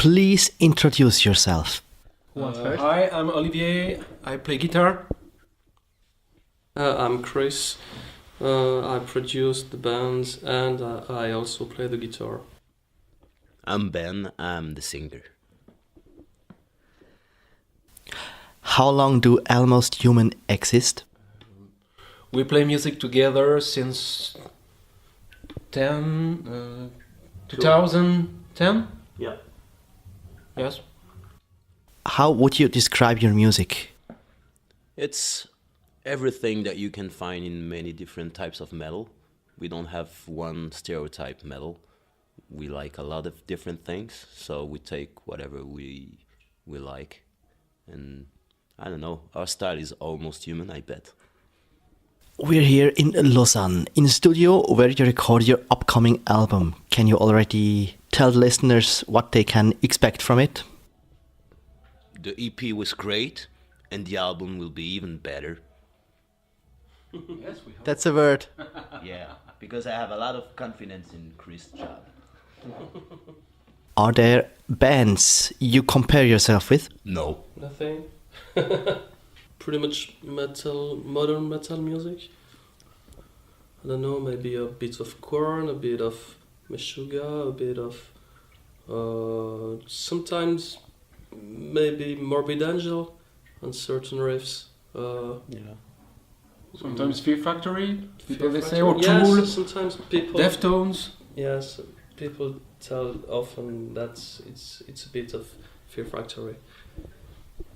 please introduce yourself? Hi, I'm Olivier. I play guitar. I'm Chris. I produce the bands and I also play the guitar. I'm Ben. I'm the singer. How long do Almøst Human exist? We play music together since 2010. Yeah. Yes. How would you describe your music? It's everything that you can find in many different types of metal. We don't have one stereotype metal. We like a lot of different things, so we take whatever we like. And I don't know, our style is almost human, I bet. We're here in Lausanne, in a studio where you record your upcoming album. Can you already tell the listeners what they can expect from it? The EP was great, and the album will be even better. Yes, we hope. That's a word. Yeah, because I have a lot of confidence in Chris' job. Are there bands you compare yourself with? No. Nothing. Pretty much metal, modern metal music. I don't know, maybe a bit of Korn, a bit of Meshuggah, a bit of sometimes maybe Morbid Angel on certain riffs. Yeah. Sometimes Fear Factory, people they say, Factory. or Yes, Tool, sometimes people. Deftones. Yes, people tell often that it's a bit of Fear Factory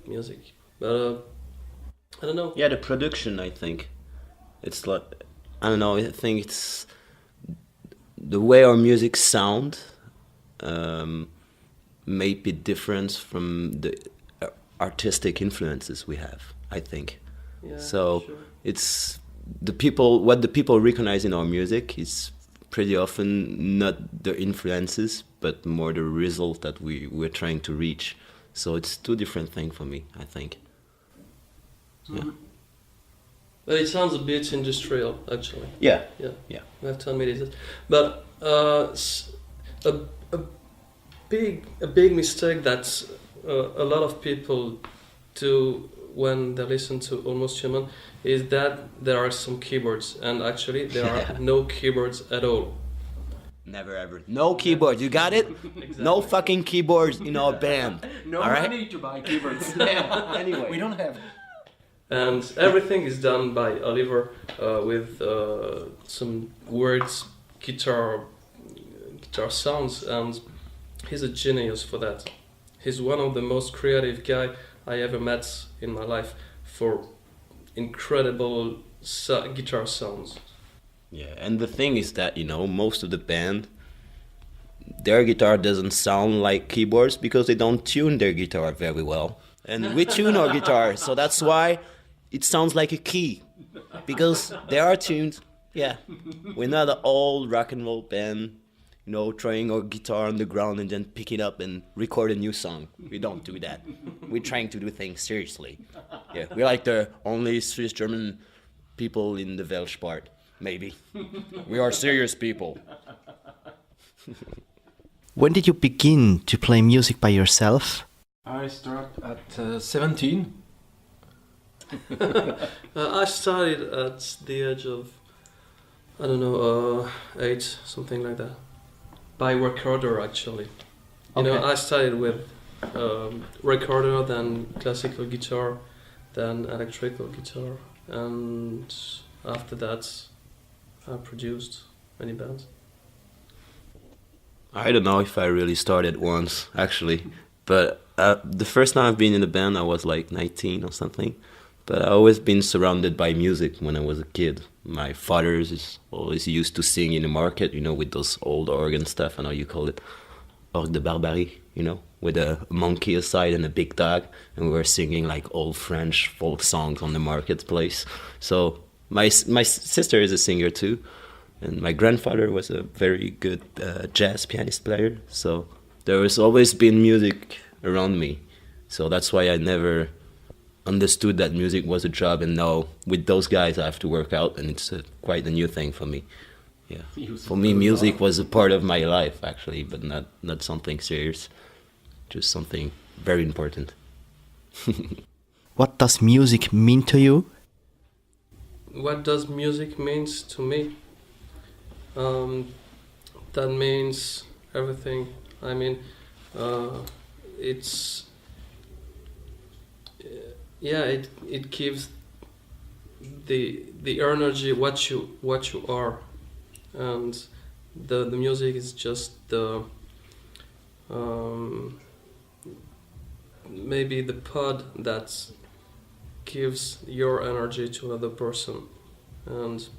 music, but I don't know. Yeah, the production, I think. It's like, I don't know, I think it's the way our music sound may be different from the artistic influences we have, I think. Yeah, So sure. it's what the people recognize in our music is pretty often not the influences, but more the result that we're trying to reach. So it's two different things for me, I think. Yeah. But it sounds a bit industrial, actually. Yeah. Yeah. Yeah. You have to admit it. But a big mistake that a lot of people do when they listen to Almøst Human is that there are some keyboards, and actually there are no keyboards at all. Never ever. No keyboard, you got it? Exactly. No fucking keyboards in our band. No All right? money to buy keyboards. Anyway. We don't have. And everything is done by Oliver with some words, guitar sounds, and he's a genius for that. He's one of the most creative guy I ever met in my life for incredible guitar sounds. Yeah, and the thing is that, most of the band, their guitar doesn't sound like keyboards because they don't tune their guitar very well. And we tune our guitar, so that's why it sounds like a key. Because they are tuned. Yeah. We're not an old rock and roll band, throwing our guitar on the ground and then pick it up and record a new song. We don't do that. We're trying to do things seriously. Yeah, we're like the only Swiss German people in the Welsh part. Maybe. We are serious people. When did you begin to play music by yourself? I start at 17. I started at the age of, 8, something like that. By recorder, actually. Okay. I started with recorder, then classical guitar, then electrical guitar, and after that I produced many bands. I don't know if I really started once, actually. But the first time I've been in a band, I was like 19 or something. But I've always been surrounded by music when I was a kid. My father is always used to sing in the market, with those old organ stuff, I know you call it orgue de barbarie, with a monkey aside and a big dog. And we were singing like old French folk songs on the marketplace. So my sister is a singer too. And my grandfather was a very good jazz pianist player. So there has always been music around me. So that's why I never understood that music was a job, and now with those guys I have to work out, and it's quite a new thing for me. Yeah, for me music was a part of my life actually, but not something serious. just something very important. What does music mean to you? What does music means to me? That means everything. I mean, it's it gives the energy what you are, and the music is just the maybe the pod that gives your energy to another person, and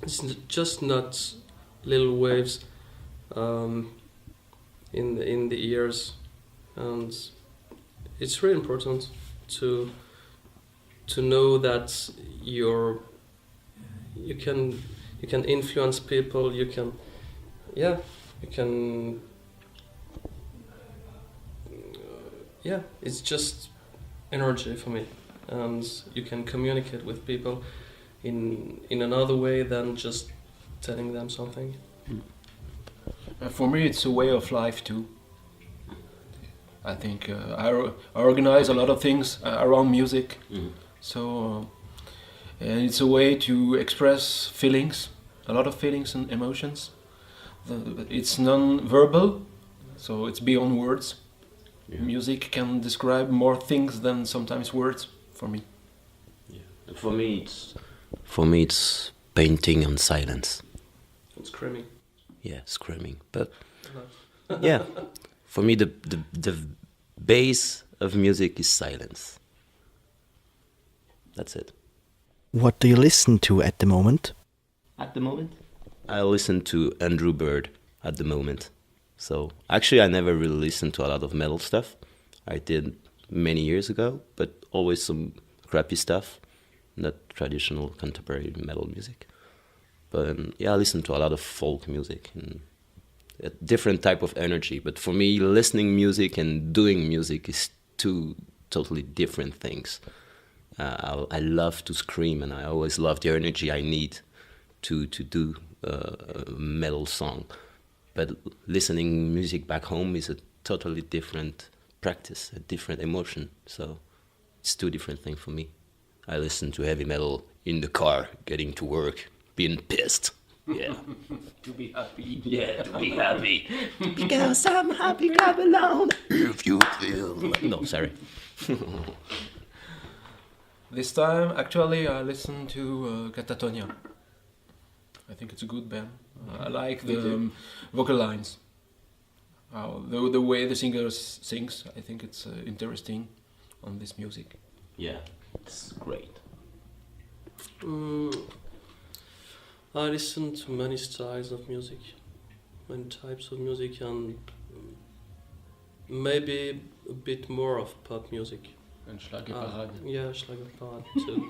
it's just not little waves in the ears, and it's really important to know that you can influence people, you can it's just energy for me, and you can communicate with people in another way than just telling them something. For me, it's a way of life too. I think I organize a lot of things around music, so and it's a way to express feelings, a lot of feelings and emotions. It's non-verbal, so it's beyond words. Yeah. Music can describe more things than sometimes words for me. Yeah. For me, it's painting and silence. And screaming. Yeah, screaming. But yeah, for me, the base of music is silence. That's it. What do you listen to at the moment? At the moment? I listen to Andrew Bird at the moment. So actually I never really listened to a lot of metal stuff. I did many years ago, but always some crappy stuff, not traditional contemporary metal music. But I listen to a lot of folk music and a different type of energy. But for me, listening music and doing music is two totally different things. I love to scream, and I always love the energy I need to do a metal song. But listening music back home is a totally different practice, a different emotion. So it's two different things for me. I listen to heavy metal in the car, getting to work, being pissed. Yeah. To be happy. Yeah, to be happy. Because I'm happy, clap alone. If you feel... No, sorry. This time, actually, I listen to Catatonia. I think it's a good band. I like the vocal lines. The way the singer sings, I think it's interesting on this music. Yeah, it's great. I listen to many styles of music, many types of music, and maybe a bit more of pop music. And Schlagerparade. Yeah, Schlagerparade too.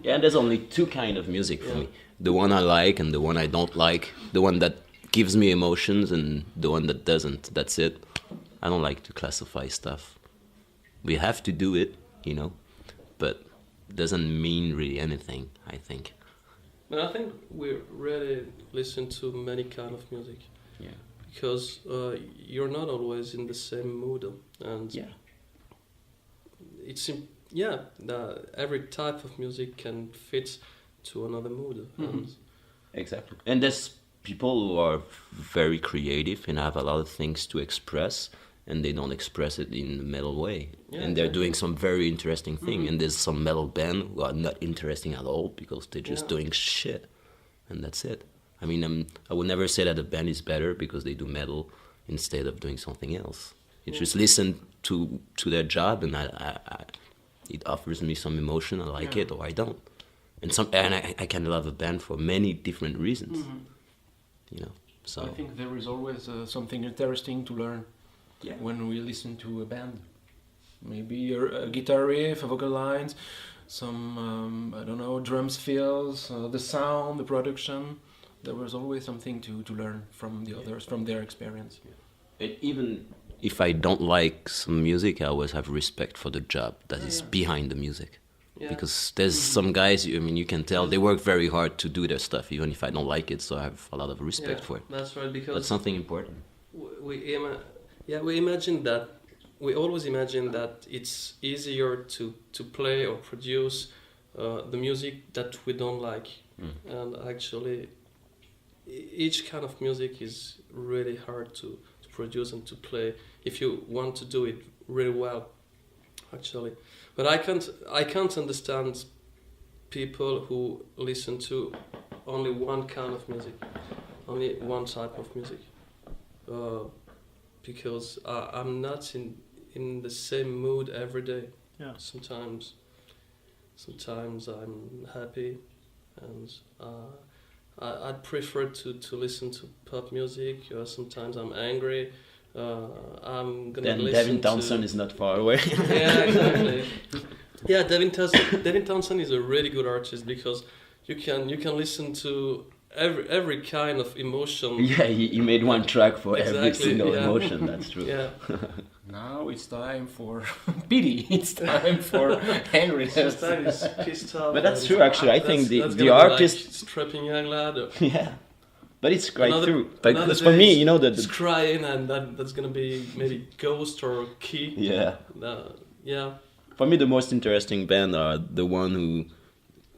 Yeah, there's only two kind of music for me. The one I like and the one I don't like. The one that gives me emotions and the one that doesn't. That's it. I don't like to classify stuff. We have to do it, but it doesn't mean really anything, I think. But I think we really listen to many kind of music. Yeah. Because you're not always in the same mood, and it's every type of music can fit to another mood. Mm-hmm. Exactly. And there's people who are very creative and have a lot of things to express, and they don't express it in a metal way. Yeah, and they're doing some very interesting thing. Mm-hmm. And there's some metal band who are not interesting at all because they're just doing shit, and that's it. I mean, I would never say that a band is better because they do metal instead of doing something else. You just listen to their job, and it offers me some emotion. I like it, or I don't. And I can love a band for many different reasons. Mm-hmm. So I think there is always something interesting to learn when we listen to a band. Maybe a guitar riff, a vocal lines, some drums fills, the sound, the production. There was always something to learn from the others, from their experience. And even if I don't like some music, I always have respect for the job that is behind the music. Yeah. Because there's some guys, you can tell they work very hard to do their stuff, even if I don't like it, so I have a lot of respect for it. That's right, because that's something important. We Yeah, we always imagine that it's easier to play or produce the music that we don't like. And actually each kind of music is really hard to produce and to play if you want to do it really well, actually. But I can't understand people who listen to only one kind of music, only one type of music, because I'm not in the same mood every day. Yeah. Sometimes I'm happy, and I'd prefer to listen to pop music. Sometimes I'm angry. I'm gonna Then listen Devin Townsend is not far away. Yeah, exactly. Yeah, Devin Townsend is a really good artist because you can listen to every kind of emotion. Yeah, he made one track for every Exactly, single yeah. emotion. That's true. Yeah. Now it's time for pity. It's time for angriness. Sometimes it's pissed off. But that's and true, actually. I think that's the gonna be artist. like strapping young lad. Or Yeah, but it's quite another- true. another Because day for me, it's- you know it's that. crying, and that's gonna be maybe Ghost or Key. Yeah. Yeah. For me, the most interesting band are the one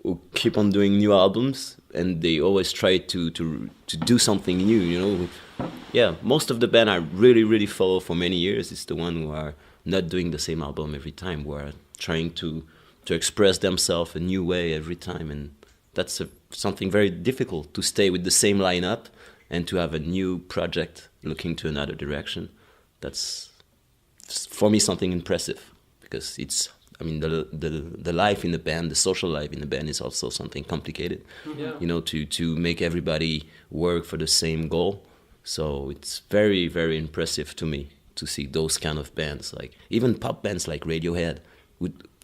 who keep on doing new albums, and they always try to do something new. You know, yeah. Most of the band I really follow for many years is the one who are not doing the same album every time. Who are trying to express themselves a new way every time, and that's something very difficult to stay with the same lineup and to have a new project looking to another direction. That's for me something impressive. Because it's, I mean, the life in the band, the social life in the band is also something complicated. Yeah. You know, to make everybody work for the same goal. So it's very impressive to me to see those kind of bands, like even pop bands like Radiohead,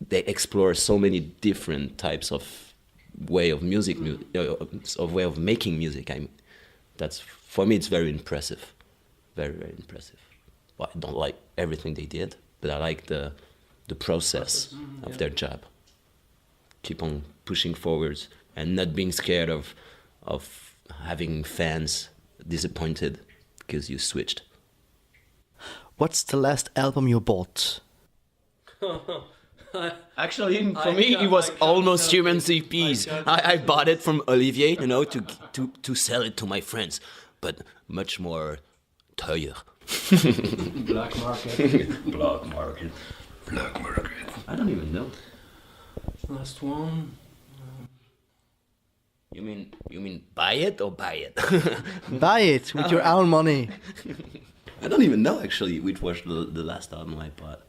they explore so many different types of way of music, of way of making music. I mean, that's, for me, it's very impressive, very impressive. Well, I don't like everything they did, but I like the process of their job. Keep on pushing forwards and not being scared of having fans disappointed because you switched. What's the last album you bought? Actually, for I me, can't- it was I can't Almøst tell Human you. CPs. I can't I bought it from Olivier, you know, to sell it to my friends, but much more teuer. Black market. Black market. Black market. I don't even know. Last one. You mean buy it or buy it? Buy it with your own money. I don't even know actually which was the last album I bought.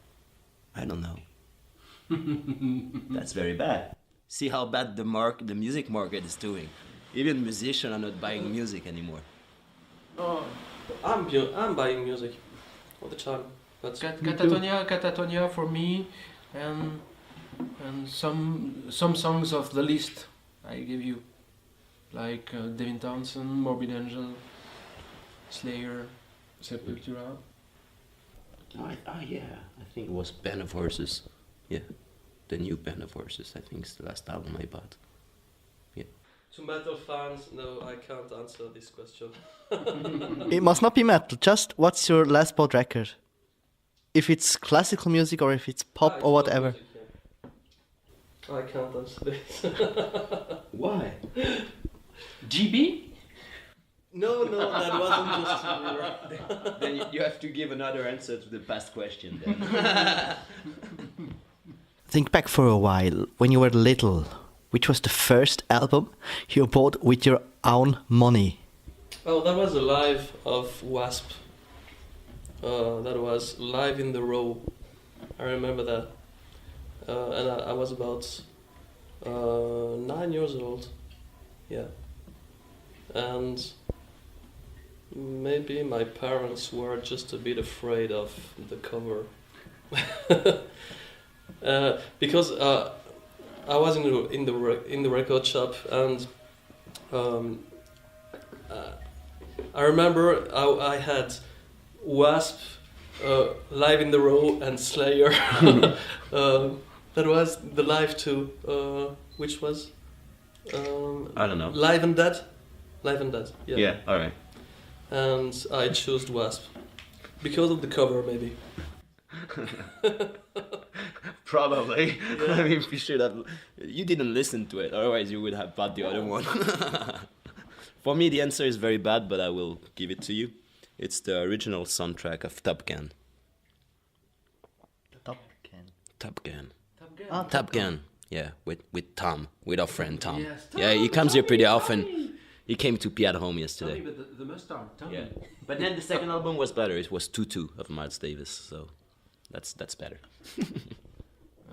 I don't know. That's very bad. See how bad the music market is doing. Even musicians are not buying music anymore. Oh, I'm buying music all the time. That's Catatonia for me, and some songs of the list I give you, like Devin Townsend, Morbid Angel, Slayer, Sepultura. Yeah, I think it was Band of Horses. Yeah, the new Band of Horses. I think it's the last album I bought. Yeah. To metal fans, no, I can't answer this question. It must not be metal. Just what's your last bought record? If it's classical music or if it's pop Ah, or it's whatever. music, yeah. I can't answer this. Why? GB? No, that wasn't just to Then you have to give another answer to the past question then. Think back for a while. When you were little, which was the first album you bought with your own money? Oh, that was a live of Wasp. That was Live in the Row. I remember that. And I was about 9 years old. Yeah. And maybe my parents were just a bit afraid of the cover. Because I was in the record shop, and I remember I had Wasp, Live in the Row, and Slayer. That was the live too, which was I don't know. Live and Dead. Yeah. Yeah, alright. And I chose Wasp. Because of the cover, maybe. Probably. I mean, we should have. You didn't listen to it, otherwise you would have bought the other one. For me, the answer is very bad, but I will give it to you. It's the original soundtrack of Top Gun. Top Gun. Top Gun. Ah, Top Gun. Yeah, with Tom, with our friend Tom. Yes, Yeah, he comes here pretty often. He came to P at Home yesterday. the mustard. Yeah, but then the second album was better. It was 2-2 of Miles Davis, so that's better.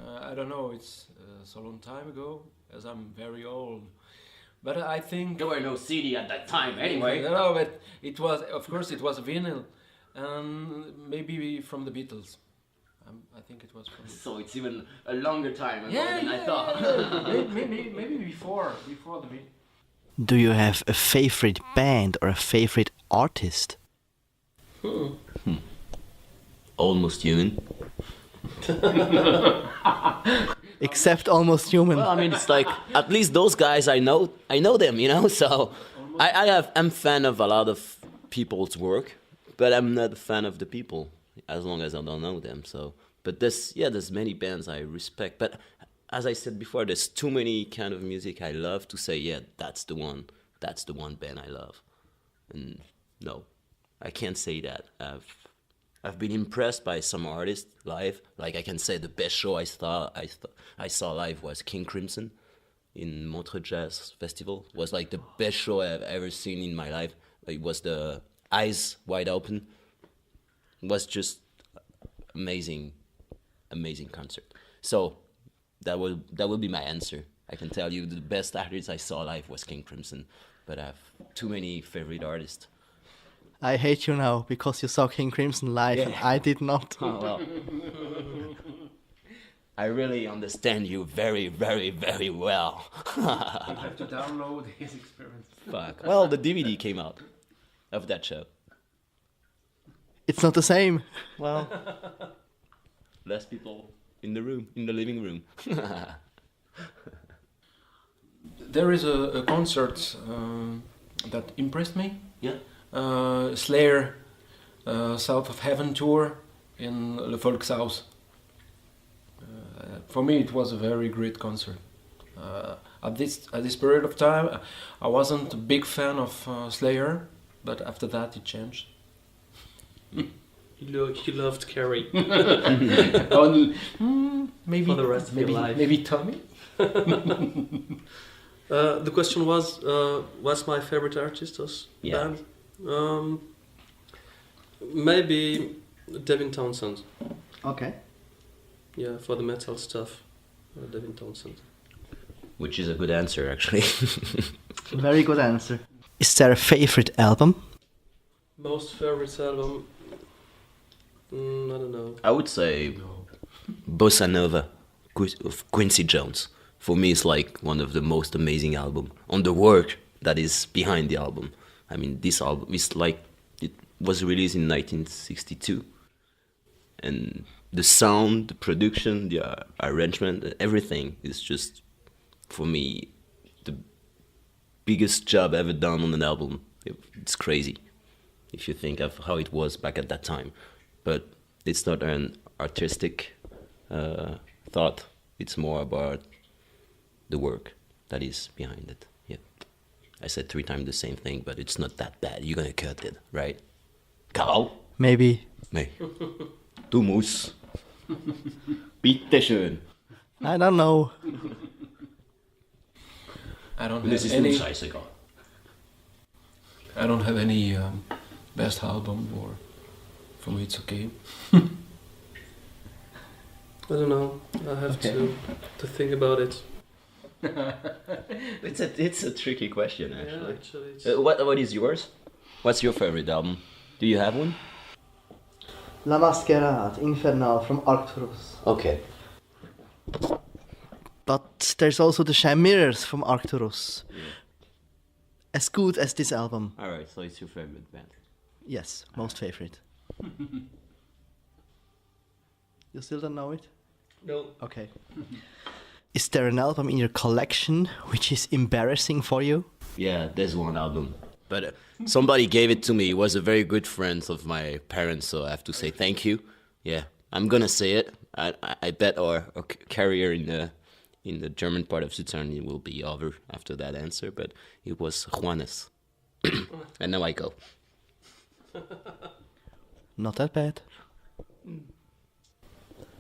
I don't know. It's so long time ago, as I'm very old. But I think There were no CD at that time, No, but it was, of course, it was vinyl, and maybe from the Beatles. I think it was from. So it's even a longer time ago Yeah, than I thought. maybe before the Beatles. Do you have a favorite band or a favorite artist? Almost Human. Except Almost Human. Well, I mean, it's like at least those guys I know them, you know. So I'm fan of a lot of people's work, but I'm not a fan of the people as long as I don't know them. So, but there's many bands I respect, but as I said before, there's too many kind of music I love to say, yeah, that's the one band I love. And no, I can't say that. I've been impressed by some artists live. Like I can say the best show I saw live was King Crimson in Montreux Jazz Festival. It was like the best show I've ever seen in my life. It was the eyes wide open. It was just amazing concert. So that will be my answer. I can tell you the best artist I saw live was King Crimson, but I have too many favorite artists. I hate you now because you saw King Crimson live and I did not. Oh, well. I really understand you very, very, very well. You have to download his experience. Fuck. Well, the DVD came out of that show. It's not the same. Well, less people in the room, in the living room. There is a concert that impressed me. Yeah. Slayer South of Heaven tour in Le Volkshaus. For me, it was a very great concert. At this period of time, I wasn't a big fan of Slayer, but after that, it changed. You loved Carrie Maybe for the rest of your life. Maybe Tommy. The question was, what's my favorite artist or Yeah. band? Maybe Devin Townsend. Okay. Yeah, for the metal stuff, Devin Townsend. Which is a good answer, actually. Very good answer. Is there a favorite album? Most favorite album? I don't know. I would say Bossa Nova of Quincy Jones. For me, it's like one of the most amazing albums on the work that is behind the album. I mean, this album is like, it was released in 1962. And the sound, the production, the arrangement, everything is just, for me, the biggest job ever done on an album. It's crazy if you think of how it was back at that time. But it's not an artistic thought. It's more about the work that is behind it. Yeah, I said 3 times the same thing, but it's not that bad. You're gonna cut it, right? Carl? Maybe. Nee. Du musst. Bitte schön. I don't know. I don't Das have ist nun any. scheißegal. I don't have any best album, or for me it's okay. I don't know. I have to think about it. It's a tricky question, Yeah, actually. actually, it's What is yours? What's your favorite album? Do you have one? La Masquerade, Infernal from Arcturus. Okay. But there's also the Sham Mirrors from Arcturus. Yeah. As good as this album. Alright, so it's your favorite band. Yes, most favorite. You still don't know it? no. Okay. Is there an album in your collection which is embarrassing for you? Yeah, there's one album. but somebody gave it to me. He was a very good friend of my parents, so I have to say thank you. Yeah, I'm gonna say it. I bet our career in the German part of Switzerland will be over after that answer, but it was Juanes. And now I go. Not that bad.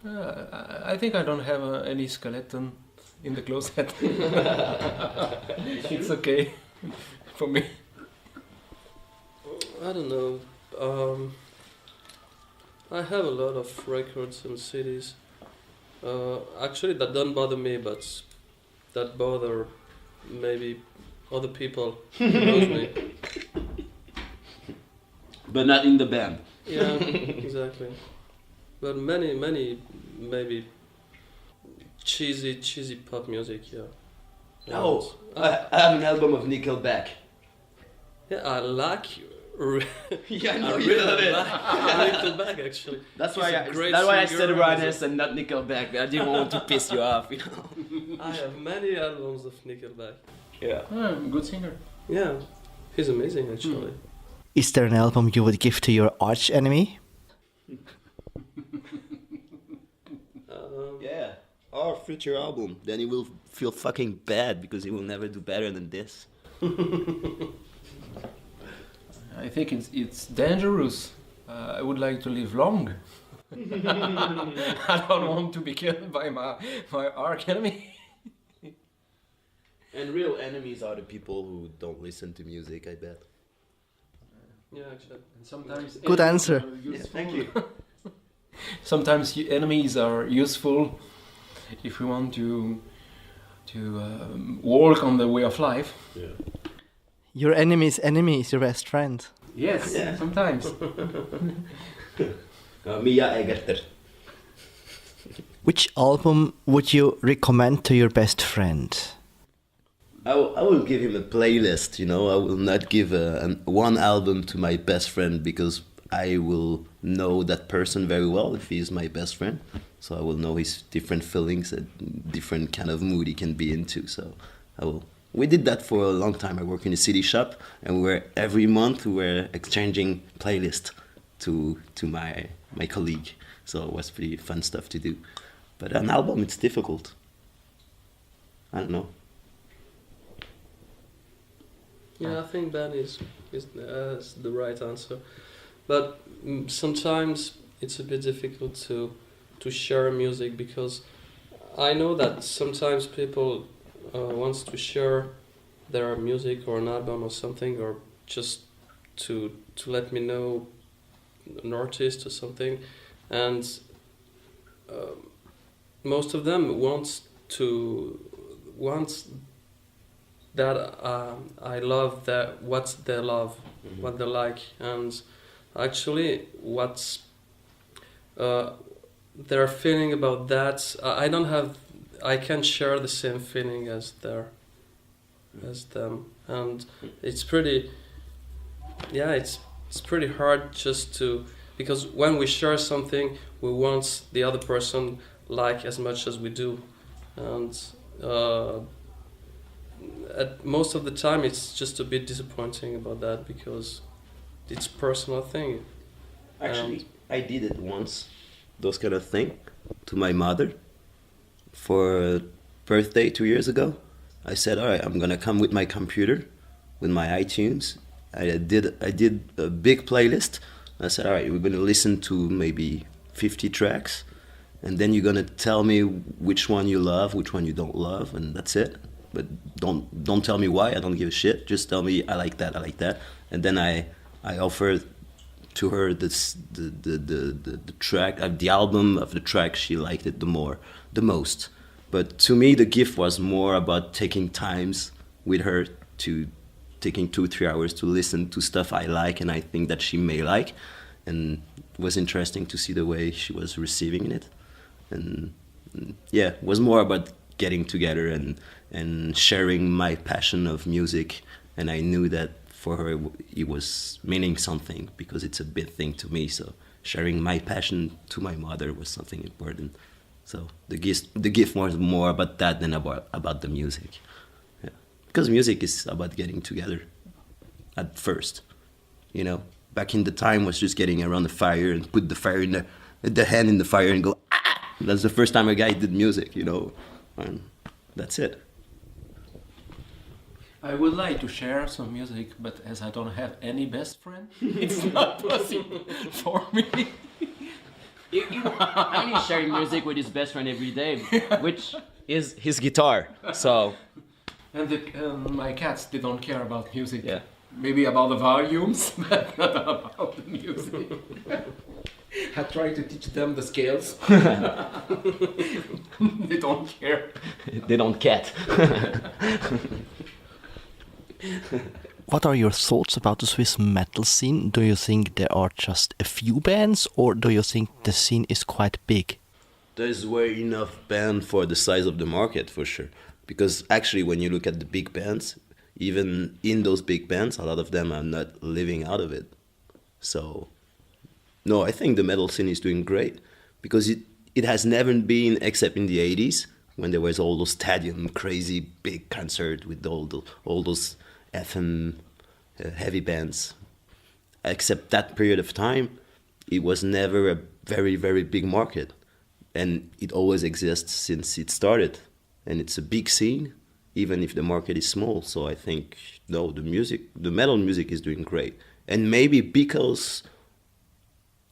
I think I don't have any skeleton in the closet. It's okay for me. I don't know. I have a lot of records and CDs. Actually, that don't bother me, but that bother maybe other people who knows me. But not in the band. Yeah, exactly. But many, maybe cheesy pop music. Yeah. No, I have an album of Nickelback. Yeah, I like. Yeah, I really like Nickelback actually. That's He's why a great I singer, said he's Juanes and not Nickelback. I didn't want to piss you off, you know. I have many albums of Nickelback. Yeah. Good singer. Yeah, he's amazing actually. Is there an album you would give to your arch enemy? Yeah. Our future album. Then he will feel fucking bad because he will never do better than this. I think it's dangerous. I would like to live long. I don't want to be killed by my arch enemy. And real enemies are the people who don't listen to music, I bet. Yeah, actually. And sometimes Good answer. Thank you. Sometimes enemies are useful if we want to walk on the way of life. Yeah. Your enemy's enemy is your best friend. Yes, Yeah. sometimes. Mia Egerter. Which album would you recommend to your best friend? I will give him a playlist, you know. I will not give one album to my best friend because I will know that person very well if he's my best friend. So I will know his different feelings and different kind of mood he can be into. So I will. We did that for a long time. I work in a city shop, and every month we were exchanging playlists to my colleague. So it was pretty fun stuff to do. But an album, it's difficult. I don't know. Yeah, I think that is the right answer. But sometimes it's a bit difficult to share music because I know that sometimes people wants to share their music or an album or something, or just to let me know an artist or something, and most of them wants that I love that what they love, what they like, and actually what's their feeling about that. I can't share the same feeling as them, and it's pretty hard just to, because when we share something we want the other person like as much as we do, and at most of the time it's just a bit disappointing about that because it's a personal thing. Actually, I did it once, those kind of thing, to my mother for a birthday 2 years ago. I said, all right, I'm gonna come with my computer, with my iTunes. I did a big playlist. I said, all right, we're gonna listen to maybe 50 tracks, and then you're gonna tell me which one you love, which one you don't love, and that's it. But don't tell me why. I don't give a shit. Just tell me I like that, and then I offered to her the track, the album of the track she liked it the most. But to me, the gift was more about taking times with her, to taking 2-3 hours to listen to stuff I like and I think that she may like, and it was interesting to see the way she was receiving it, and yeah, it was more about getting together and sharing my passion of music, and I knew that for her it was meaning something because it's a big thing to me. So sharing my passion to my mother was something important. So the gift was more about that than about the music. Yeah. Because music is about getting together. at first. You know, back in the time was just getting around the fire and put the fire in the hand in the fire and go, ah! That's the first time a guy did music, you know, and that's it. I would like to share some music, but as I don't have any best friend, it's not possible for me. I'm sharing music with his best friend every day, which is his guitar. So, And my cats, they don't care about music. yeah. Maybe about the volumes, but not about the music. I try to teach them the scales. They don't care. They don't cat. What are your thoughts about the Swiss metal scene? Do you think there are just a few bands, or do you think the scene is quite big? There's way enough band for the size of the market, for sure. Because actually, when you look at the big bands, even in those big bands, a lot of them are not living out of it. So, no, I think the metal scene is doing great. Because it has never been, except in the 80s, when there was all those stadium, crazy big concert with all those FM heavy bands. Except that period of time, it was never a very, very big market. And it always exists since it started. And it's a big scene, even if the market is small. So I think, no, the metal music is doing great. And maybe because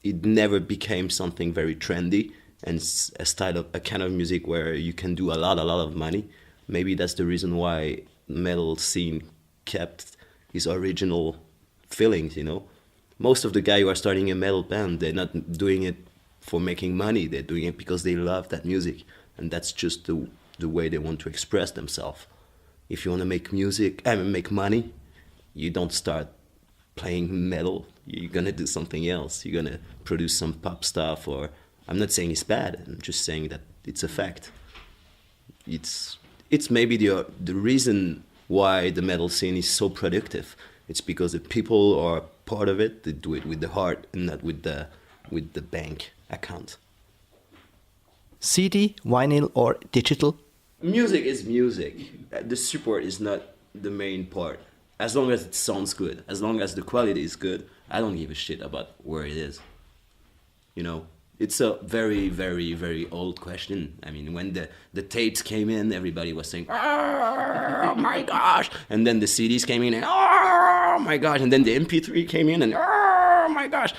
it never became something very trendy and a kind of music where you can do a lot of money, maybe that's the reason why metal scene kept his original feelings, you know. Most of the guys who are starting a metal band, they're not doing it for making money. They're doing it because they love that music. And that's just the way they want to express themselves. If you want to make make money, you don't start playing metal. You're going to do something else. You're going to produce some pop stuff, or I'm not saying it's bad. I'm just saying that it's a fact. It's maybe the reason why the metal scene is so productive. It's because the people are part of it. They do it with the heart and not with the bank account. CD, vinyl, or digital? Music is music. The support is not the main part. As long as it sounds good, as long as the quality is good, I don't give a shit about where it is. You know, it's a very, very, very old question. I mean, when the tapes came in, everybody was saying, oh my gosh. And then the CDs came in and, oh my gosh. And then the MP3 came in and, oh my gosh.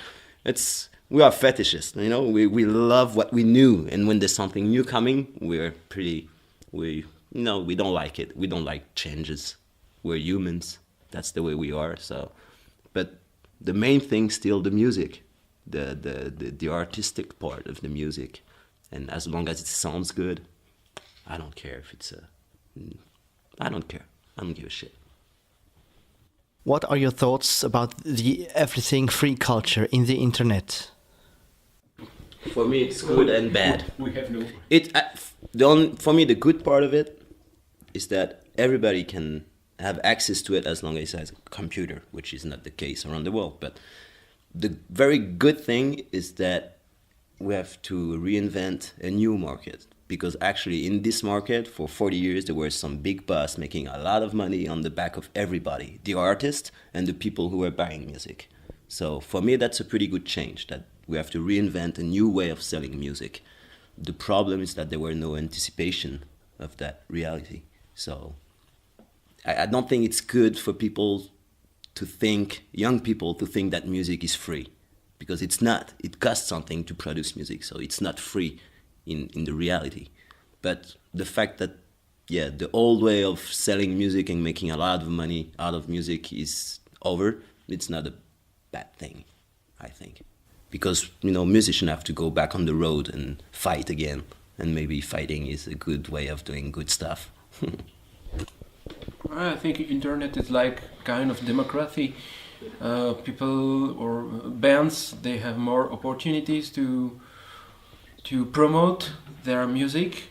We are fetishists, you know, we love what we knew. And when there's something new coming, we don't like it. We don't like changes. We're humans. That's the way we are. So, but the main thing still the music, the artistic part of the music, and as long as it sounds good, I don't care if I don't care. I don't give a shit. What are your thoughts about the everything free culture in the internet? For me, it's good and bad. We have no. For me, the good part of it is that everybody can have access to it as long as he has a computer, which is not the case around the world. But the very good thing is that we have to reinvent a new market. Because actually in this market, for 40 years, there were some big boss making a lot of money on the back of everybody, the artists and the people who were buying music. So for me, that's a pretty good change, that we have to reinvent a new way of selling music. The problem is that there were no anticipation of that reality. So I don't think it's good for people to think, young people to think that music is free. Because it's not. It costs something to produce music, so it's not free in the reality. But the fact that, yeah, the old way of selling music and making a lot of money out of music is over, it's not a bad thing, I think. Because, you know, musicians have to go back on the road and fight again. And maybe fighting is a good way of doing good stuff. I think internet is like kind of democracy. People or bands, they have more opportunities to promote their music,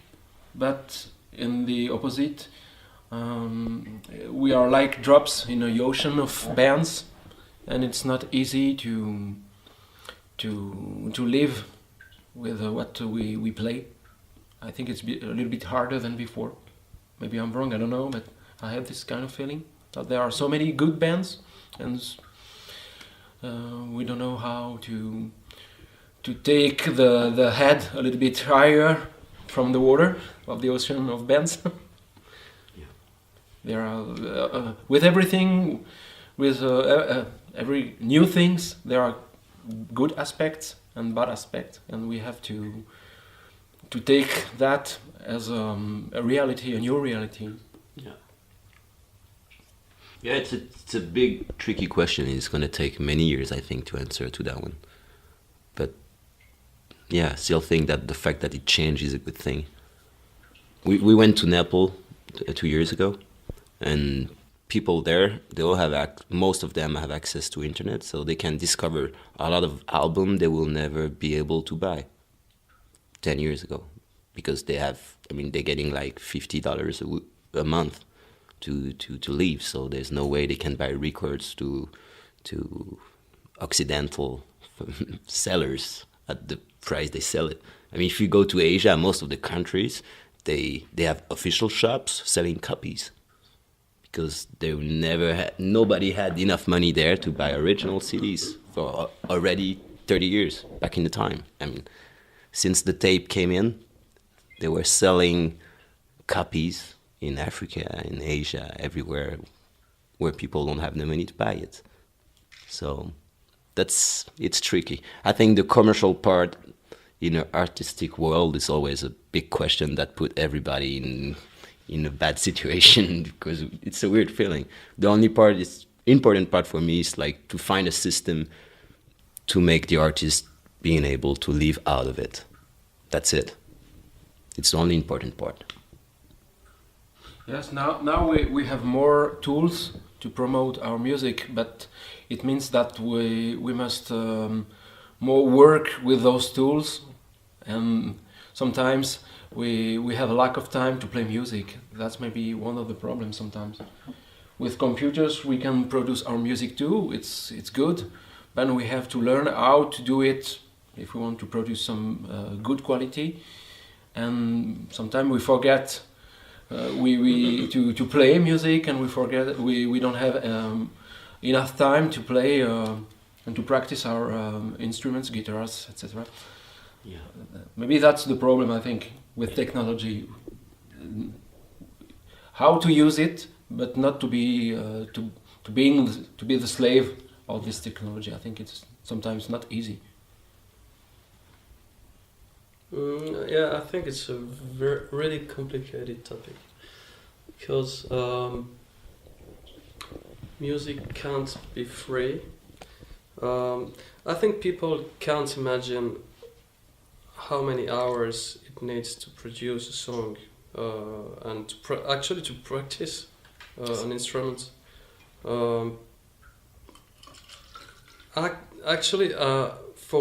but in the opposite, we are like drops in an ocean of bands, and it's not easy to live with what we play. I think it's a little bit harder than before. Maybe I'm wrong, I don't know, but I have this kind of feeling that there are so many good bands, and we don't know how to take the head a little bit higher from the water of the ocean of bands. There are with everything, with every new things, there are good aspects and bad aspects, and we have to take that as a reality, a new reality. Yeah. Yeah, it's a big, tricky question. It's going to take many years, I think, to answer to that one. But yeah, still think that the fact that it changed is a good thing. We went to Nepal 2 years ago, and people there, they all have most of them have access to internet, so they can discover a lot of albums they will never be able to buy 10 years ago, because they're getting like $50 a month to live, so there's no way they can buy records to Occidental sellers at the price they sell it. I mean, if you go to Asia, most of the countries, they have official shops selling copies, because nobody had enough money there to buy original CDs for already 30 years back in the time. I mean, since the tape came in, they were selling copies in Africa, in Asia, everywhere where people don't have the money to buy it. So it's tricky. I think the commercial part in an artistic world is always a big question that put everybody in a bad situation, because it's a weird feeling. The only important part for me is like to find a system to make the artist being able to live out of it. That's it. It's the only important part. Yes, now we have more tools to promote our music, but it means that we must more work with those tools, and sometimes we have a lack of time to play music. That's maybe one of the problems sometimes. With computers we can produce our music too, it's good, but we have to learn how to do it if we want to produce some good quality, and sometimes we forget to play music, and we forget we don't have enough time to play and to practice our instruments, guitars, etc. Yeah. Maybe that's the problem, I think, with technology. How to use it, but not to be the slave of this technology. I think it's sometimes not easy. Yeah, I think it's a really complicated topic, because music can't be free. I think people can't imagine how many hours it needs to produce a song and to practice an instrument. For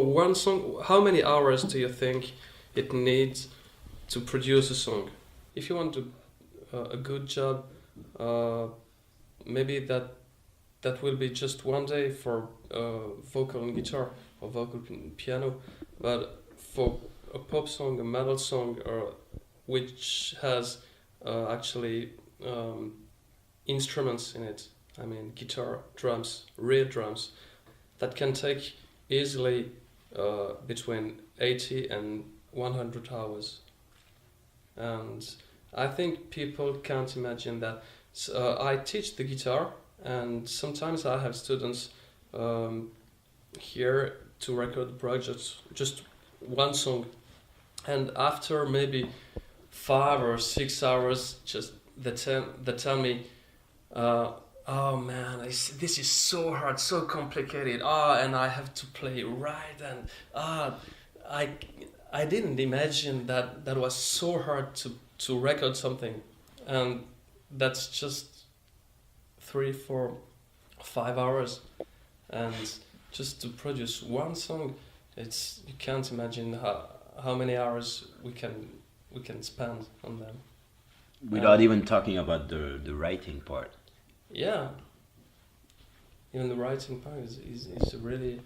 one song, how many hours do you think it needs to produce a song? If you want a good job, maybe that will be just one day for vocal and guitar or vocal and piano, but for a pop song, a metal song, or which has instruments in it, I mean guitar, drums, real drums, that can take easily between 80 and 100 hours. And I think people can't imagine that. So, I teach the guitar, and sometimes I have students here to record projects, just one song, and after maybe 5 or 6 hours, just they tell me, oh man, this is so hard, so complicated. And I have to play right, and I didn't imagine that was so hard to record something, and that's just 3, 4, 5 hours, and just to produce one song, you can't imagine how many hours we can spend on them. Without even talking about the writing part. Yeah. Even the writing part is a really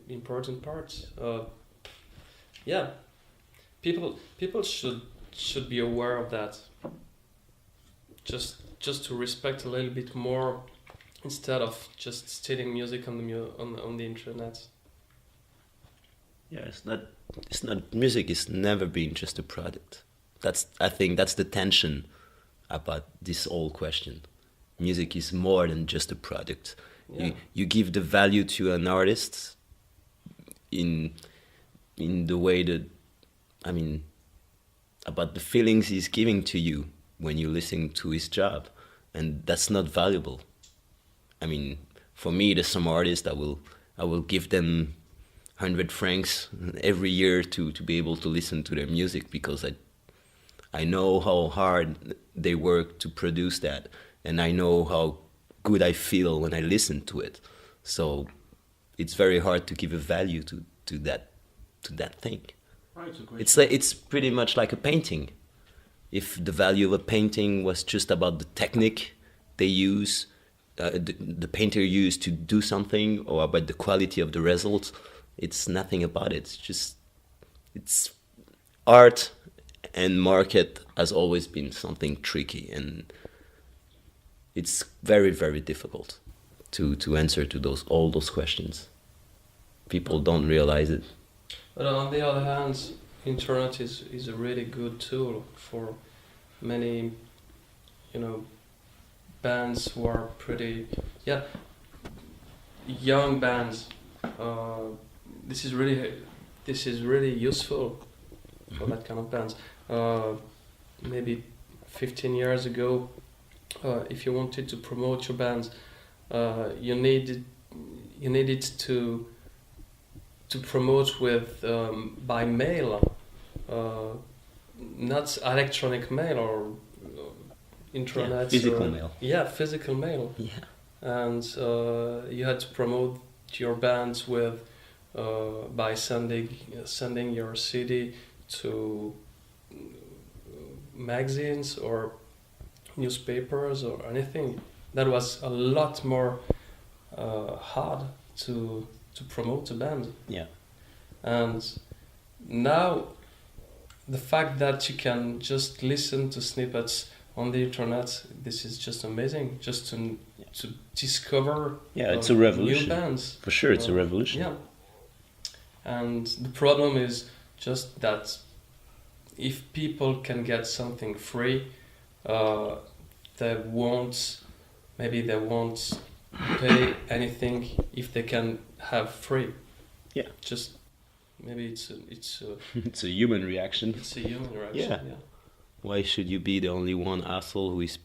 important part. Yeah. People should be aware of that. Just to respect a little bit more instead of just stealing music on on the internet. Yeah, it's not music is never been just a product. I think that's the tension about this whole question. Music is more than just a product. Yeah. You give the value to an artist in the way that, I mean, about the feelings he's giving to you when you're listening to his job, and that's not valuable. I mean, for me, there's some artists I will give them 100 francs every year to be able to listen to their music, because I know how hard they work to produce that, and I know how good I feel when I listen to it. So it's very hard to give a value to that thing. Right, It's pretty much like a painting. If the value of a painting was just about the technique they use, the painter used to do something, or about the quality of the results, it's nothing about it. It's art, and market has always been something tricky, and it's very, very difficult to answer to all those questions. People don't realize it. But on the other hand, internet is a really good tool for many, bands who are pretty, young bands. This is really useful for that kind of bands. Maybe 15 years ago, if you wanted to promote your bands, you needed to promote with by mail, not electronic mail or internet. Physical mail. Yeah, physical mail. Yeah. And you had to promote your bands with by sending your CD to magazines or newspapers or anything. That was a lot more hard to promote a band. Yeah. And now the fact that you can just listen to snippets on the internet, this is just amazing. Just to discover it's a revolution. new bands. For sure, it's a revolution. Yeah. And the problem is just that if people can get something free, they won't pay anything if they can have free. Yeah. Just maybe it's a It's a human reaction. it's a human reaction. Yeah. Why should you be the only one asshole who is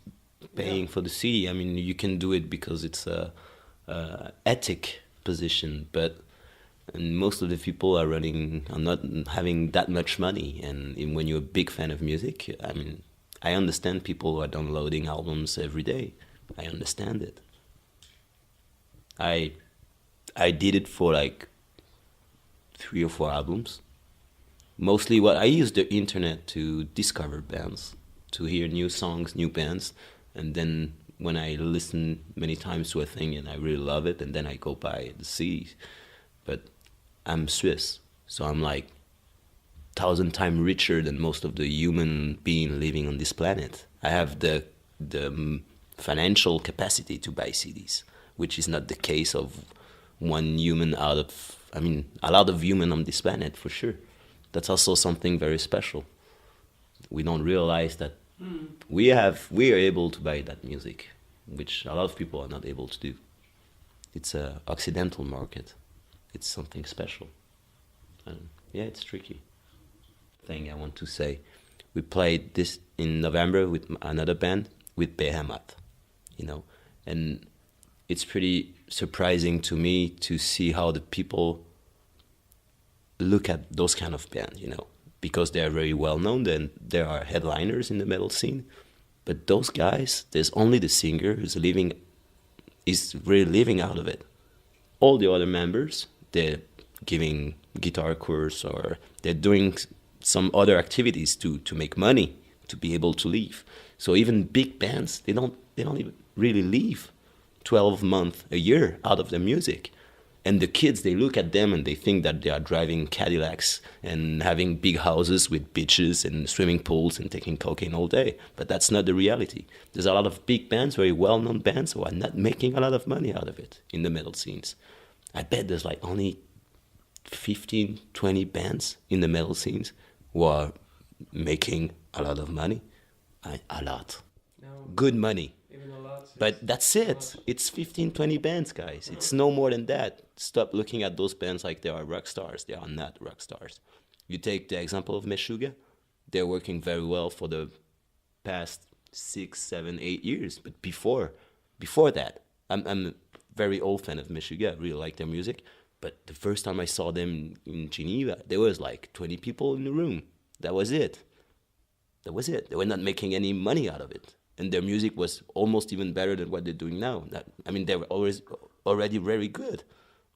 paying for the CD? I mean, you can do it because it's a ethic position, but most of the people are not having that much money. And when you're a big fan of music, I mean, I understand people who are downloading albums every day. I understand it. I did it for like 3 or 4 albums. Mostly I use the internet to discover bands, to hear new songs, new bands, and then when I listen many times to a thing and I really love it, and then I go buy the CDs. But I'm Swiss, so I'm like 1,000 times richer than most of the human being living on this planet. I have the financial capacity to buy CDs, which is not the case of one human a lot of human on this planet, for sure. That's also something very special. We don't realize that we are able to buy that music, which a lot of people are not able to do. It's a occidental market. It's something special. And it's tricky. Thing I want to say, we played this in November with another band, with Behemoth, and it's pretty surprising to me to see how the people look at those kind of bands, because they are very well known, then there are headliners in the metal scene, but those guys, there's only the singer who's really living out of it. All the other members, they're giving guitar course, or they're doing some other activities to make money to be able to live. So even big bands, they don't even really live 12 months a year out of their music. And the kids, they look at them and they think that they are driving Cadillacs and having big houses with beaches and swimming pools and taking cocaine all day. But that's not the reality. There's a lot of big bands, very well-known bands, who are not making a lot of money out of it in the metal scenes. I bet there's like only 15, 20 bands in the metal scenes who are making a lot of money. A lot. No, Good money. even a lot. But that's it. It's 15, 20 bands, guys. It's no more than that. Stop looking at those bands like they are rock stars. They are not rock stars. You take the example of Meshuggah. They're working very well for the past 6, 7, 8 years. But before that, I'm a very old fan of Meshuggah. I really like their music. But the first time I saw them in Geneva, there was like 20 people in the room. That was it. That was it. They were not making any money out of it. And their music was almost even better than what they're doing now. They were already very good.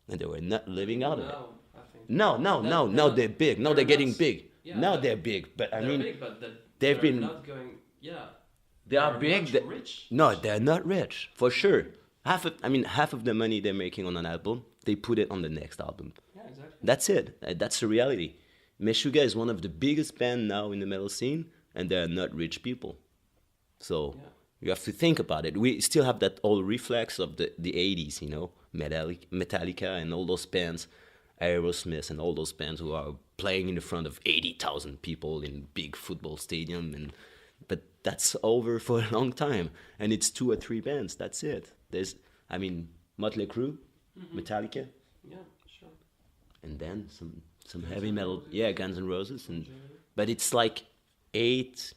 And they were not living out of it. I think. Now they're big. Now they're getting big. Yeah, now they're big. But they're big, but they've they're big. Not going. Yeah. They are big. Not rich. No, they're not rich, for sure. Half of the money they're making on an album, they put it on the next album. Yeah, exactly. That's it. That's the reality. Meshuggah is one of the biggest bands now in the metal scene, and they're not rich people. So you have to think about it. We still have that old reflex of the 80s, you know, Metallica and all those bands, Aerosmith and all those bands who are playing in the front of 80,000 people in big football stadium. But that's over for a long time. And it's 2 or 3 bands. That's it. There's, Motley Crue, Metallica. Yeah, sure. And then some heavy metal. Yeah, Guns N' Roses. But it's like 8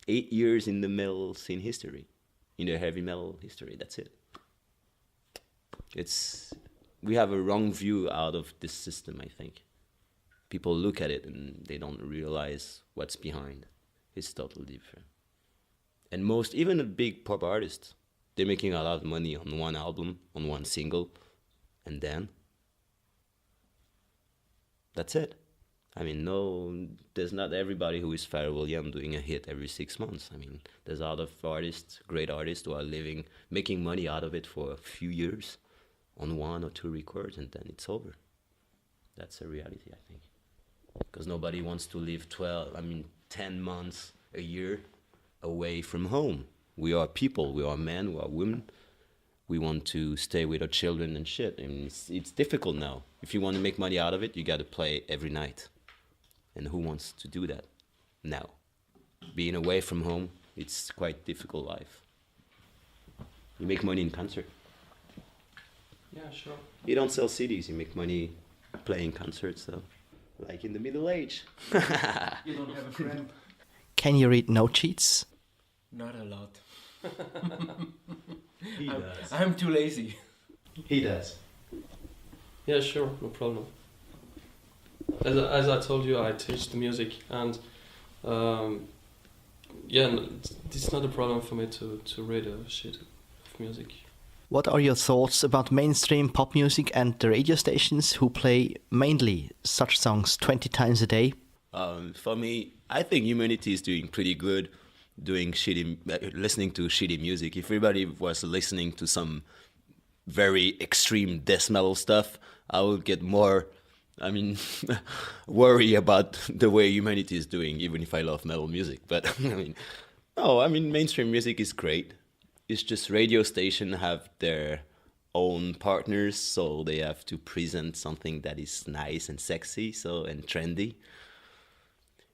years in the metal scene history, in the heavy metal history. That's it. We have a wrong view out of this system, I think. People look at it and they don't realize what's behind. It's totally different. And even the big pop artists, they're making a lot of money on one album, on one single, and then that's it. There's not everybody who is Pharrell Williams doing a hit every 6 months. There's a lot of artists, great artists, who are making money out of it for a few years on 1 or 2 records, and then it's over. That's a reality, I think. Because nobody wants to live 10 months, a year away from home. We are people, we are men, we are women. We want to stay with our children and shit. It's difficult now. If you want to make money out of it, you got to play every night. And who wants to do that now? Being away from home, it's quite difficult life. You make money in concert. Yeah, sure. You don't sell CDs, you make money playing concerts, though. Like in the Middle Age. You don't have a friend? Can you read note sheets? Not a lot. He does. I'm too lazy. He does. Yeah, sure, no problem. As I told you, I teach the music, and it's not a problem for me to read a sheet of music. What are your thoughts about mainstream pop music and the radio stations who play mainly such songs 20 times a day? For me, I think humanity is doing pretty good listening to shitty music. If everybody was listening to some very extreme death metal stuff, I would get more, worry about the way humanity is doing, even if I love metal music. But, mainstream music is great. It's just radio stations have their own partners, so they have to present something that is nice and sexy, and trendy.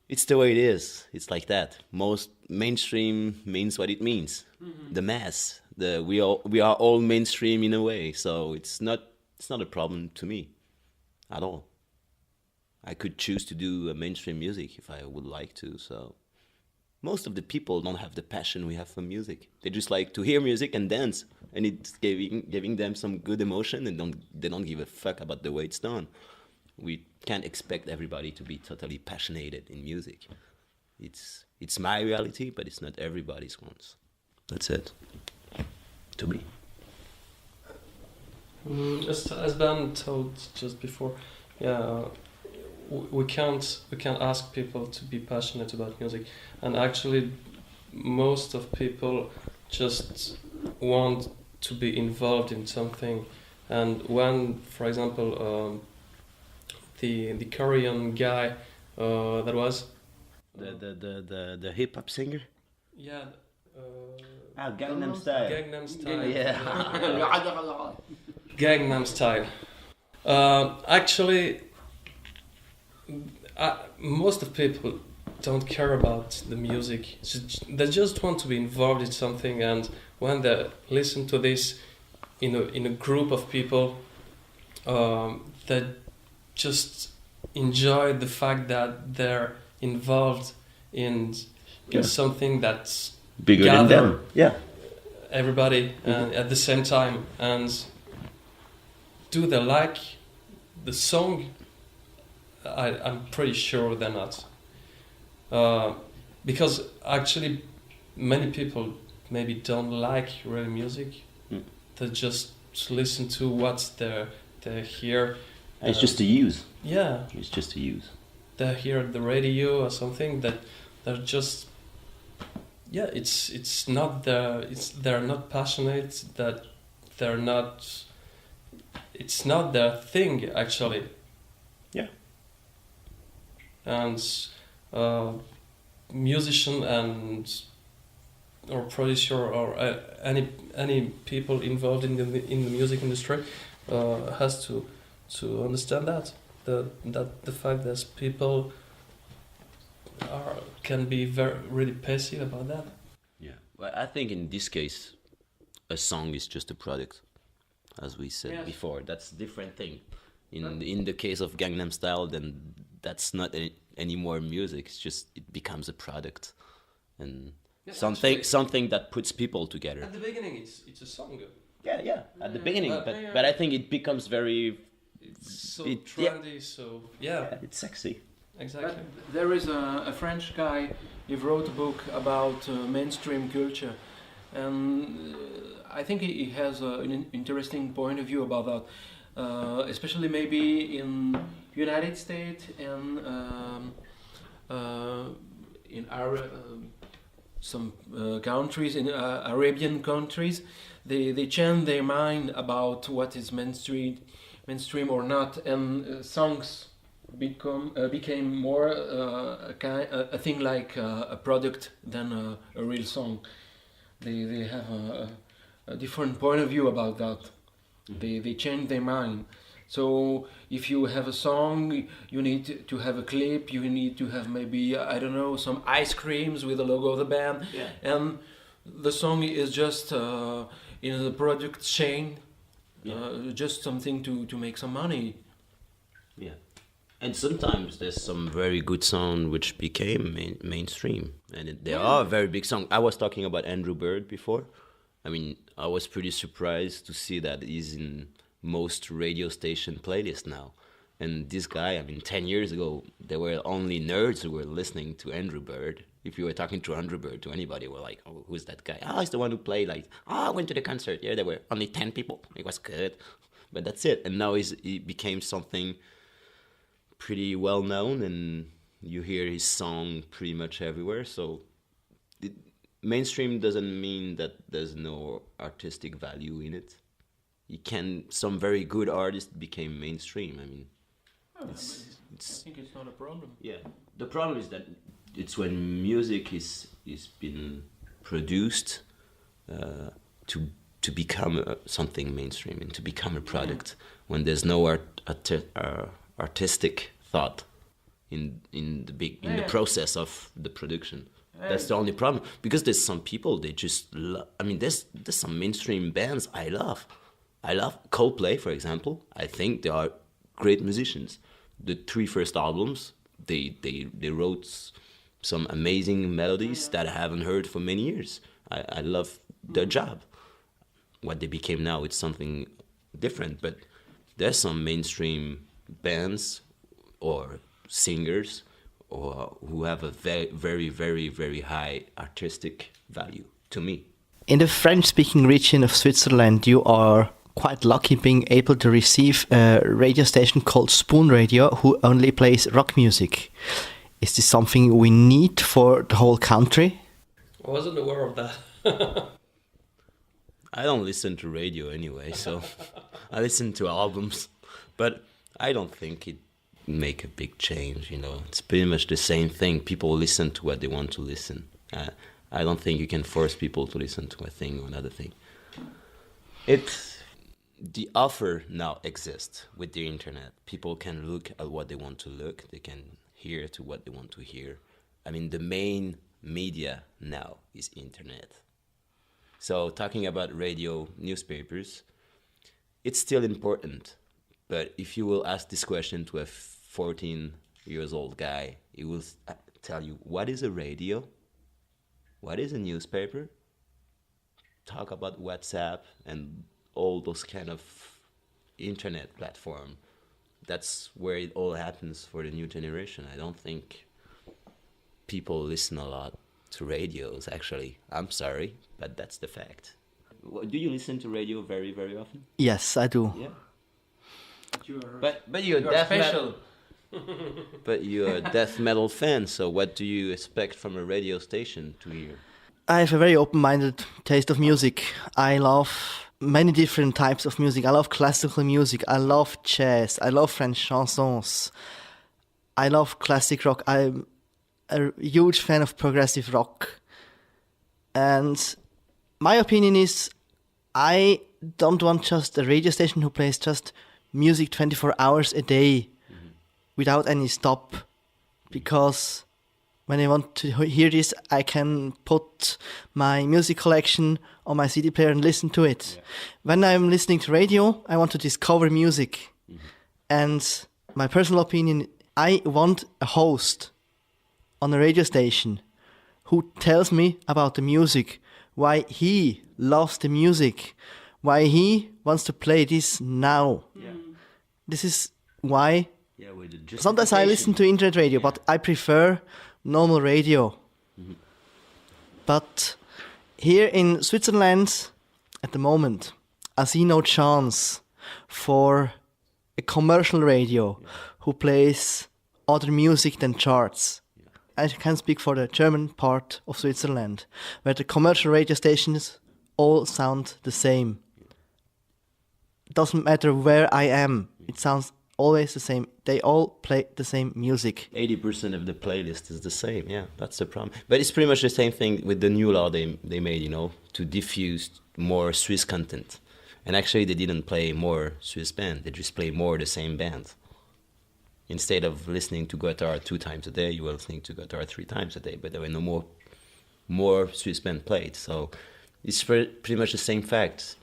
It's the way it is. It's like that. Most mainstream means what it means. Mm-hmm. The mass. We are all mainstream in a way, so it's not a problem to me at all. I could choose to do mainstream music if I would like to. So most of the people don't have the passion we have for music. They just like to hear music and dance, and it's giving them some good emotion, and they don't give a fuck about the way it's done. We can't expect everybody to be totally passionate in music. It's my reality, but it's not everybody's ones. That's it. To me. As Ben told just before, we can't ask people to be passionate about music, and actually, most of people just want to be involved in something And when, for example, the Korean guy that was The hip hop singer. yeah. Gangnam Style. Gangnam Style. Yeah. Gangnam Style. Actually, most of people don't care about the music. They just want to be involved in something, and when they listen to this in a group of people, they just enjoy the fact that they're involved in something that's Bigger than gather them. Yeah. everybody at the same time. And do they like the song? I'm pretty sure they're not. Because actually many people maybe don't like real music. They just listen to what they hear. It's just to use. Yeah, It's just to use. they hear the radio or something that they're just it's not they're not passionate, that they're not, it's not their thing actually. Yeah. And musician and or producer or any people involved in the music industry has to understand that the fact that people can be really passive about that. Yeah. Well, I think in this case, a song is just a product, as we said Yes. before. That's a different thing. In the case of Gangnam Style, then that's not any more music. It's just it becomes a product, and Yes, something that puts people together. At the beginning, it's a song. Yeah. At the beginning, Yeah. but I think it becomes very. It's so Yeah. trendy. So yeah, It's sexy. exactly. But there is a French guy. He wrote a book about mainstream culture, and I think he has an interesting point of view about that, especially maybe in United States and in some countries, in Arabian countries, they change their mind about what is mainstream or not, and songs became more a thing like a product than a real song. They have a different point of view about that. They change their mind. So if you have a song, you need to have a clip. You need to have maybe I don't know, some ice creams with the logo of the band, and the song is just in the product chain, just something to make some money. Yeah. And sometimes there's some very good song which became mainstream, and they are a very big song. I was talking about Andrew Bird before. I mean, I was pretty surprised to see that he's in most radio station playlists now. And this guy, I mean, 10 years ago, there were only nerds who were listening to Andrew Bird. If you were talking to Andrew Bird to anybody, we're like, oh, who's that guy? Oh, he's the one who played, like, I went to the concert. Yeah, there were only 10 people. It was good. But that's it. And now he became something pretty well known, and you hear his song pretty much everywhere. So mainstream doesn't mean that there's no artistic value in it. Some very good artists became mainstream. I mean, I think it's not a problem. yeah. The problem is that it's when music is been produced to become something mainstream and to become a product, when there's no artistic thought in the process of the production. That's the only problem, because there's some people they just I mean, there's some mainstream bands I love Coldplay, for example. I think they are great musicians. The 3 first albums, they wrote some amazing melodies that I haven't heard for many years. I love their job. What they became now, it's something different, but there's some mainstream bands or singers or who have a very, very, very, very high artistic value to me. In the French-speaking region of Switzerland, you are quite lucky being able to receive a radio station called Spoon Radio, who only plays rock music. Is this something we need for the whole country? I wasn't aware of that. I don't listen to radio anyway, so I listen to albums. But I don't think it make a big change, you know. It's pretty much the same thing. People listen to what they want to listen. I don't think you can force people to listen to a thing or another thing. The offer now exists with the internet. People can look at what they want to look. They can hear to what they want to hear. I mean, the main media now is internet. So talking about radio, newspapers, it's still important. But if you will ask this question to a 14-year-old guy, he will tell you, what is a radio? What is a newspaper? Talk about WhatsApp and all those kind of internet platform. That's where it all happens for the new generation. I don't think people listen a lot to radios, actually. I'm sorry, but that's the fact. Do you listen to radio very, very often? Yes, I do. Yeah. But you're you're special. But you're a death metal fan, so what do you expect from a radio station to hear? I have a very open-minded taste of music. I love many different types of music. I love classical music. I love jazz. I love French chansons. I love classic rock. I'm a huge fan of progressive rock. And my opinion is I don't want just a radio station who plays just music 24 hours a day without any stop, because when I want to hear this, I can put my music collection on my CD player and listen to it. Yeah. When I'm listening to radio, I want to discover music. And my personal opinion, I want a host on a radio station who tells me about the music, why he loves the music, why he wants to play this now. Yeah. This is why with the sometimes I listen to internet radio, but I prefer normal radio. But here in Switzerland, at the moment, I see no chance for a commercial radio who plays other music than charts. I can speak for the German part of Switzerland, where the commercial radio stations all sound the same. Doesn't matter where I am, it sounds always the same. They all play the same music. 80% of the playlist is the same. Yeah, that's the problem. But it's pretty much the same thing with the new law they made, you know, to diffuse more Swiss content. And actually, they didn't play more Swiss band. They just play more the same band. Instead of listening to Gotthard 2 times a day, you were listening to Gotthard 3 times a day. But there were no more Swiss band played. So it's pretty much the same fact.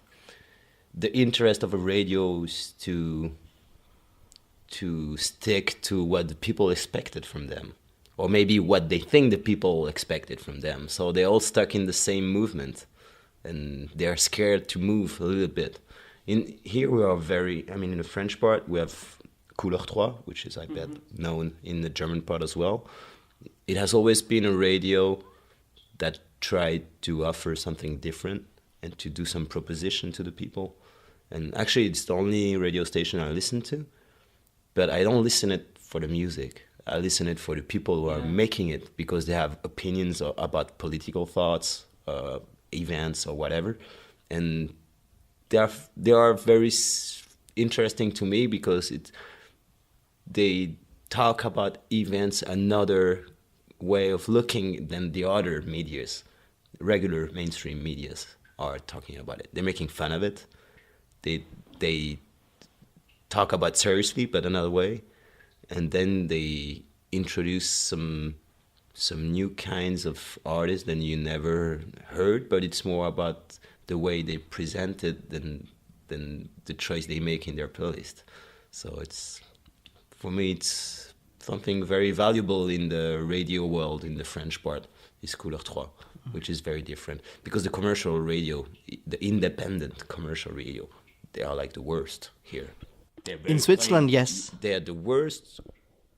The interest of a radio is to stick to what the people expected from them, or maybe what they think the people expected from them. So they're all stuck in the same movement, and they're scared to move a little bit. Here we are in the French part, we have Couleur 3, which is, I bet, known in the German part as well. It has always been a radio that tried to offer something different and to do some proposition to the people. And actually, it's the only radio station I listen to. But I don't listen it for the music. I listen it for the people who are making it, because they have opinions about political thoughts, events, or whatever. And they are very interesting to me, because they talk about events another way of looking than the other medias, regular mainstream medias are talking about it. They're making fun of it. They talk about seriously, but another way, and then they introduce some new kinds of artists that you never heard, but it's more about the way they present it than the choice they make in their playlist. So for me, it's something very valuable in the radio world, in the French part, is Couleur 3, which is very different, because the commercial radio, the independent commercial radio, they are like the worst here. In Switzerland, yes. They are the worst.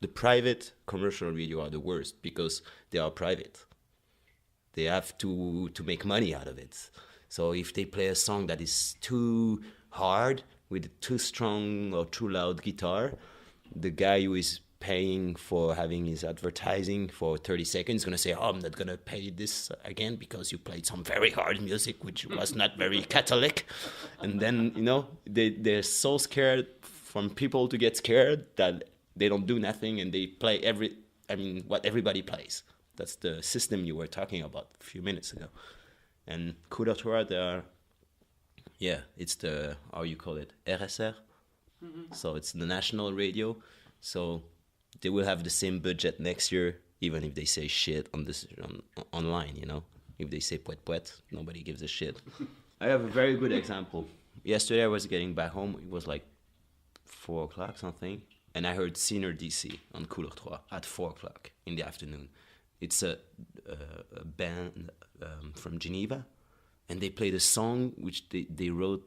The private commercial radio are the worst, because they are private. They have to make money out of it. So if they play a song that is too hard, with too strong or too loud guitar, the guy who is paying for having his advertising for 30 seconds, he's going to say, oh, I'm not going to pay this again because you played some very hard music, which was not very Catholic. And then, they're so scared from people to get scared that they don't do nothing and they play what everybody plays. That's the system you were talking about a few minutes ago. And Couleur 3, it's the, how you call it, RSR? So it's the national radio. So they will have the same budget next year, even if they say shit online, If they say poet poet, nobody gives a shit. I have a very good example. Yesterday I was getting back home. It was like 4 o'clock something. And I heard Sinner DC on Couleur 3 at 4 o'clock in the afternoon. It's a band from Geneva. And they played a song which they wrote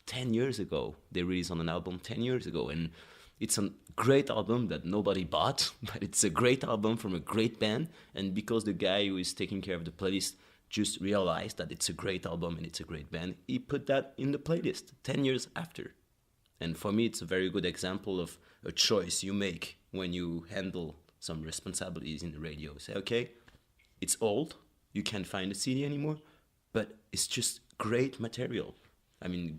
10 years ago. They released on an album 10 years ago. And it's a great album that nobody bought, but it's a great album from a great band. And because the guy who is taking care of the playlist just realized that it's a great album and it's a great band, he put that in the playlist 10 years after. And for me, it's a very good example of a choice you make when you handle some responsibilities in the radio. Say, okay, it's old, you can't find a CD anymore, but it's just great material.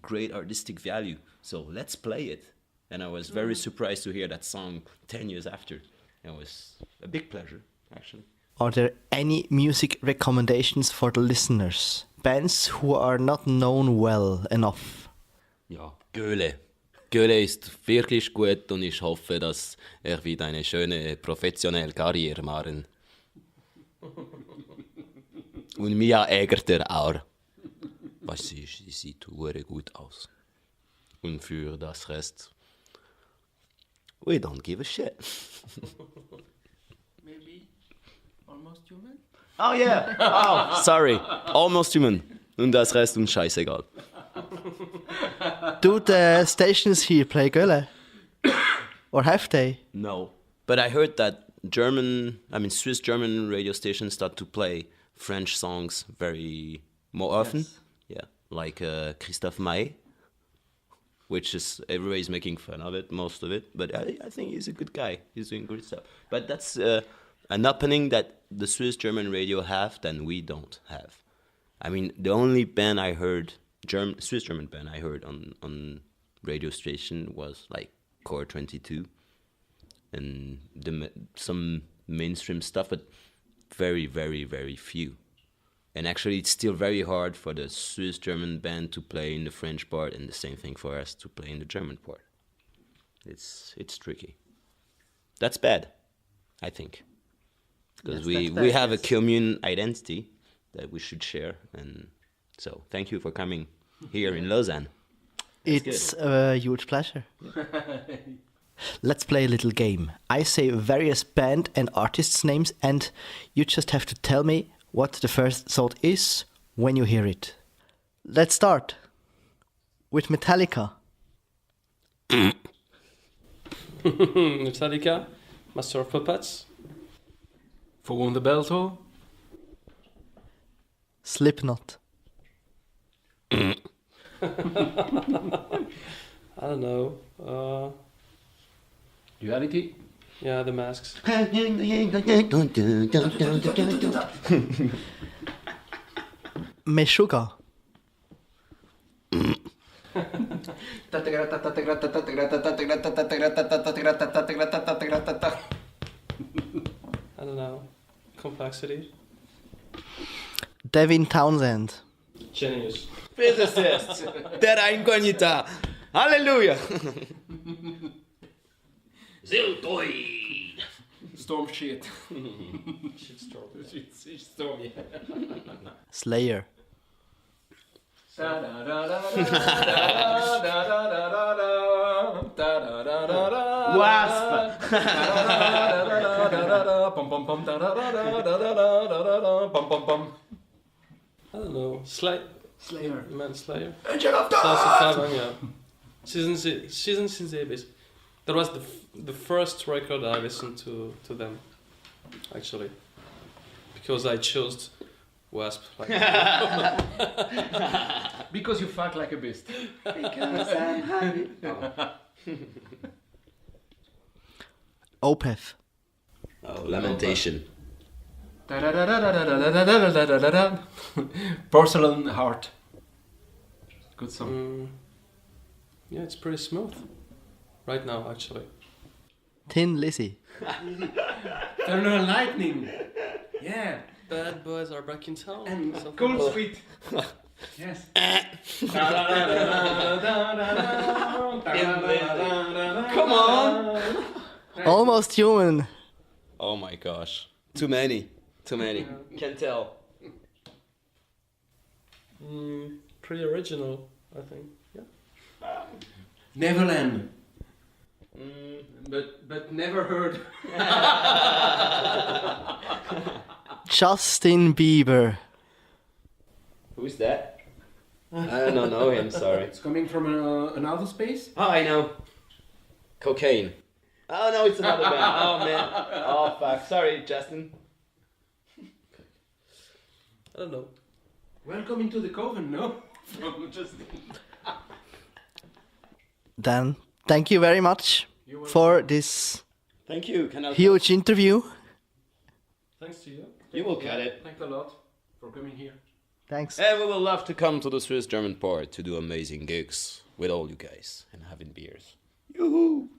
Great artistic value. So let's play it. And I was very surprised to hear that song 10 years after. It was a big pleasure, actually. Are there any music recommendations for the listeners? Bands who are not known well enough? Ja, Göhle. Göhle ist wirklich gut und ich hoffe, dass wieder eine schöne professionelle Karriere machen. Und Mia Egerter auch. Was sie sieht gut aus. Und für das Rest, we don't give a shit. Maybe Almøst Human? Oh yeah! Oh, sorry. Almøst Human. Und das Rest uns scheißegal. Do the stations here play Gölle? Or have they? No. But I heard that Swiss-German radio stations start to play French songs more often. Yes. Yeah. Like Christophe Maé, which is, everybody's making fun of it, most of it. But I think he's a good guy. He's doing good stuff. But that's an opening that the Swiss-German radio have that we don't have. The only band I heard, Swiss-German band I heard on radio station was like Core 22 and some mainstream stuff, but very, very, very few. And actually, it's still very hard for the Swiss-German band to play in the French part, and the same thing for us to play in the German part. It's tricky. That's bad, I think, because we have a common identity that we should share. And so, thank you for coming here in Lausanne. It's a huge pleasure. Let's play a little game. I say various band and artists' names, and you just have to tell me what the first thought is when you hear it. Let's start with Metallica. Metallica, Master of Puppets. Voor de Belto? Slipknot. I don't know. Duality? Yeah, The Masks. Meshuggah. I don't know. Complexity. Devin Townsend. Genius. Physicist, terra incognita. Hallelujah. Ziltoid. Storm shit. Shitstorm. Shitstorm, yeah. Slayer. Wasp. I don't know. Slayer. Man, Slayer. Angel of Yeah. Season since Abyss. That was the first record I listened to them, actually, because I chose Wasp. Because you fuck like a beast. Because I'm happy. Opeth. Oh, Lamentation. Porcelain Heart. Good song. Yeah, it's pretty smooth right now, actually. Tin Lizzy. Eternal Lightning. Yeah. Bad boys are back in town. And something. Cold Sweet. Yes. Come on! Almost Human. Oh my gosh. Too many. Too many. Can't tell. Pretty original, I think. Yeah. Neverland. But never heard. Justin Bieber. Who's that? I don't know him, sorry. It's coming from an outer space. Oh, I know. Cocaine. Oh no, it's another band. Oh man. Oh fuck. Sorry, Justin. I don't know. Welcome into the coven, no? From Justin. Dan, thank you very much for this Thank you. Can I huge interview. Thanks to you. You will cut it. Thanks a lot for coming here. Thanks. And we will love to come to the Swiss German port to do amazing gigs with all you guys and having beers. Yoo-hoo!